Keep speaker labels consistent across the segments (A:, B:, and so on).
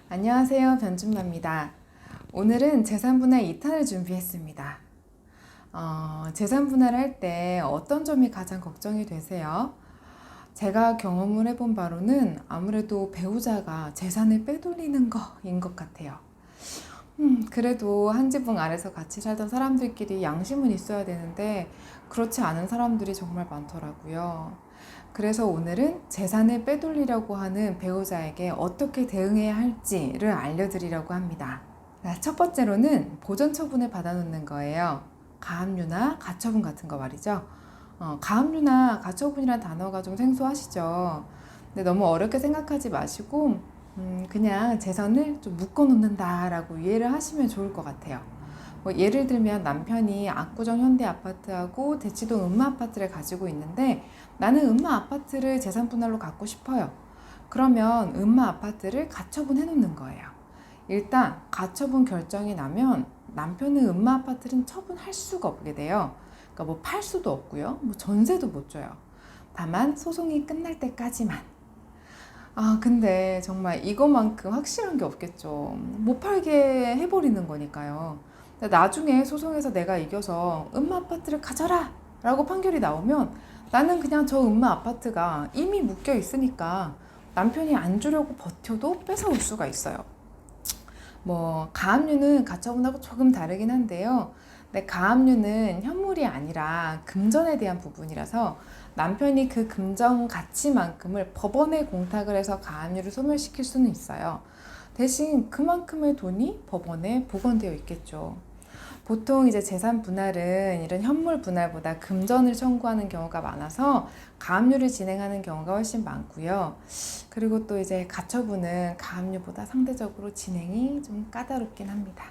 A: 안녕하세요. 변준마입니다. 오늘은 재산분할 2탄을 준비했습니다. 재산분할을 할 때 어떤 점이 가장 걱정이 되세요? 제가 경험을 해본 바로는 아무래도 배우자가 재산을 빼돌리는 거인 것 같아요. 그래도 한 지붕 아래서 같이 살던 사람들끼리 양심은 있어야 되는데 그렇지 않은 사람들이 정말 많더라고요. 그래서 오늘은 재산을 빼돌리려고 하는 배우자에게 어떻게 대응해야 할지를 알려드리려고 합니다. 첫 번째로는 보전 처분을 받아놓는 거예요. 가압류나 가처분 같은 거 말이죠. 가압류나 가처분이란 단어가 좀 생소하시죠? 근데 너무 어렵게 생각하지 마시고 그냥 재산을 좀 묶어놓는다라고 이해를 하시면 좋을 것 같아요. 예를 들면 남편이 압구정 현대아파트하고 대치동 음마아파트를 가지고 있는데 나는 음마아파트를 재산분할로 갖고 싶어요. 그러면 음마아파트를 가처분해 놓는 거예요. 일단 가처분 결정이 나면 남편은 음마아파트는 처분할 수가 없게 돼요. 그러니까 뭐 팔 수도 없고요. 뭐 전세도 못 줘요. 다만 소송이 끝날 때까지만. 근데 정말 이것만큼 확실한 게 없겠죠. 못 팔게 해버리는 거니까요. 나중에 소송에서 내가 이겨서 음마 아파트를 가져라! 라고 판결이 나오면 나는 그냥 저 음마 아파트가 이미 묶여 있으니까 남편이 안 주려고 버텨도 뺏어올 수가 있어요. 가압류는 가처분하고 조금 다르긴 한데요. 근데 가압류는 현물이 아니라 금전에 대한 부분이라서 남편이 그 금전 가치만큼을 법원에 공탁을 해서 가압류를 소멸시킬 수는 있어요. 대신 그만큼의 돈이 법원에 복원되어 있겠죠. 보통 이제 재산 분할은 이런 현물 분할보다 금전을 청구하는 경우가 많아서 가압류를 진행하는 경우가 훨씬 많고요. 그리고 또 이제 가처분은 가압류보다 상대적으로 진행이 좀 까다롭긴 합니다.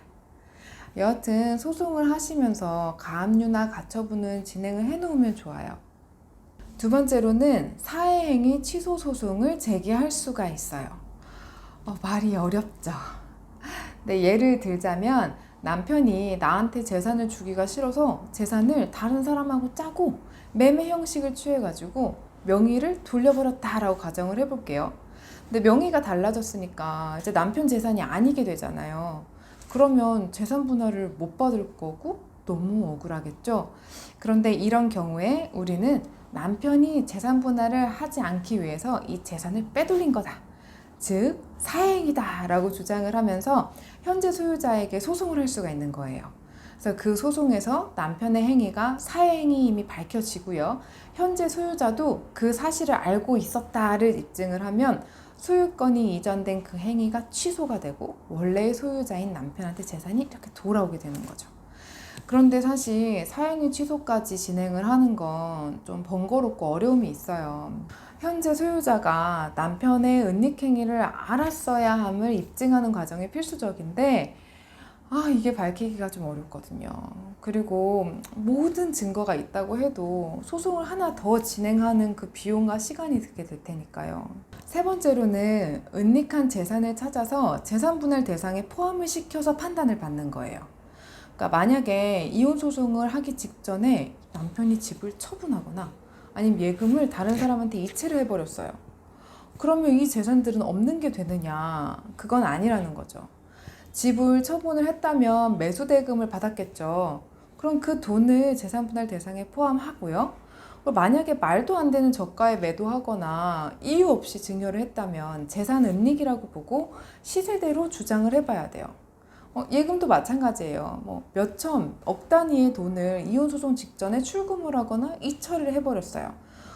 A: 여하튼 소송을 하시면서 가압류나 가처분은 진행을 해놓으면 좋아요. 두 번째로는 사회행위 취소 소송을 제기할 수가 있어요. 말이 어렵죠. 네, 예를 들자면 남편이 나한테 재산을 주기가 싫어서 재산을 다른 사람하고 짜고 매매 형식을 취해가지고 명의를 돌려버렸다라고 가정을 해볼게요. 근데 명의가 달라졌으니까 이제 남편 재산이 아니게 되잖아요. 그러면 재산 분할을 못 받을 거고 너무 억울하겠죠. 그런데 이런 경우에 우리는 남편이 재산 분할을 하지 않기 위해서 이 재산을 빼돌린 거다. 즉 사행이다 라고 주장을 하면서 현재 소유자에게 소송을 할 수가 있는 거예요. 그래서 그 소송에서 남편의 행위가 사행임이 밝혀지고요. 현재 소유자도 그 사실을 알고 있었다를 입증을 하면 소유권이 이전된 그 행위가 취소가 되고 원래의 소유자인 남편한테 재산이 이렇게 돌아오게 되는 거죠. 그런데 사실 사행위 취소까지 진행을 하는 건 좀 번거롭고 어려움이 있어요. 현재 소유자가 남편의 은닉행위를 알았어야 함을 입증하는 과정이 필수적인데 이게 밝히기가 좀 어렵거든요. 그리고 모든 증거가 있다고 해도 소송을 하나 더 진행하는 그 비용과 시간이 들게 될 테니까요. 세 번째로는 은닉한 재산을 찾아서 재산분할 대상에 포함을 시켜서 판단을 받는 거예요. 그러니까 만약에 이혼 소송을 하기 직전에 남편이 집을 처분하거나 아니면 예금을 다른 사람한테 이체를 해버렸어요. 그러면 이 재산들은 없는 게 되느냐? 그건 아니라는 거죠. 집을 처분을 했다면 매수대금을 받았겠죠. 그럼 그 돈을 재산분할 대상에 포함하고요. 만약에 말도 안 되는 저가에 매도하거나 이유 없이 증여를 했다면 재산 은닉이라고 보고 시세대로 주장을 해봐야 돼요. 예금도 마찬가지예요. 몇천억 단위의 돈을 이혼소송 직전에 출금을 하거나 이처리를 해버렸어요.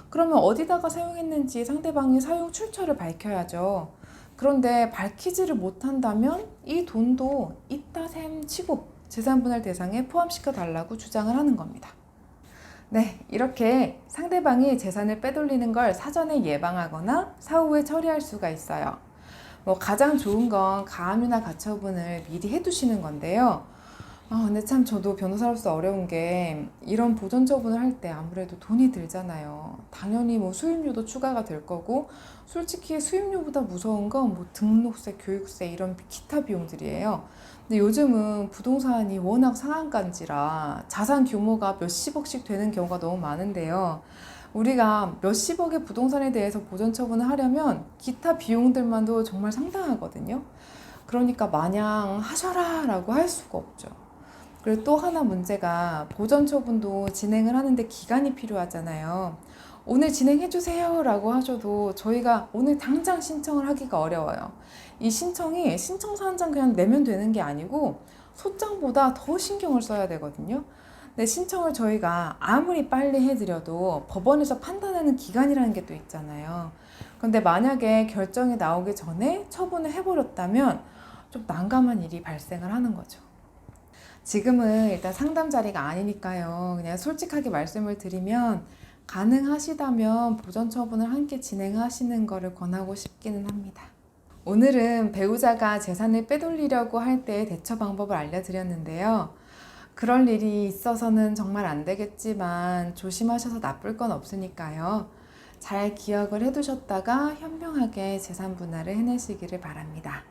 A: 그러면 어디다가 사용했는지 상대방이 사용 출처를 밝혀야죠. 그런데 밝히지를 못한다면 이 돈도 이따 셈 치고 재산분할 대상에 포함시켜 달라고 주장을 하는 겁니다. 네, 이렇게 상대방이 재산을 빼돌리는 걸 사전에 예방하거나 사후에 처리할 수가 있어요. 가장 좋은 건 가압류나 가처분을 미리 해두시는 건데요. 근데 참 저도 변호사로서 어려운 게 이런 보전 처분을 할 때 아무래도 돈이 들잖아요. 당연히 수임료도 추가가 될 거고 솔직히 수임료보다 무서운 건 등록세, 교육세 이런 기타 비용들이에요. 근데 요즘은 부동산이 워낙 상한가인지라 자산 규모가 몇십억씩 되는 경우가 너무 많은데요. 우리가 몇십억의 부동산에 대해서 보전 처분을 하려면 기타 비용들만도 정말 상당하거든요. 그러니까 마냥 하셔라 라고 할 수가 없죠. 그리고 또 하나 문제가 보전 처분도 진행을 하는데 기간이 필요하잖아요. 오늘 진행해 주세요 라고 하셔도 저희가 오늘 당장 신청을 하기가 어려워요. 이 신청이 신청서 한 장 그냥 내면 되는 게 아니고 소장보다 더 신경을 써야 되거든요. 근데 신청을 저희가 아무리 빨리 해드려도 법원에서 판단하는 기간이라는 게 또 있잖아요. 그런데 만약에 결정이 나오기 전에 처분을 해버렸다면 좀 난감한 일이 발생을 하는 거죠. 지금은 일단 상담 자리가 아니니까요. 그냥 솔직하게 말씀을 드리면 가능하시다면 보전 처분을 함께 진행하시는 거를 권하고 싶기는 합니다. 오늘은 배우자가 재산을 빼돌리려고 할 때의 대처 방법을 알려드렸는데요. 그럴 일이 있어서는 정말 안 되겠지만 조심하셔서 나쁠 건 없으니까요. 잘 기억을 해두셨다가 현명하게 재산 분할을 해내시기를 바랍니다.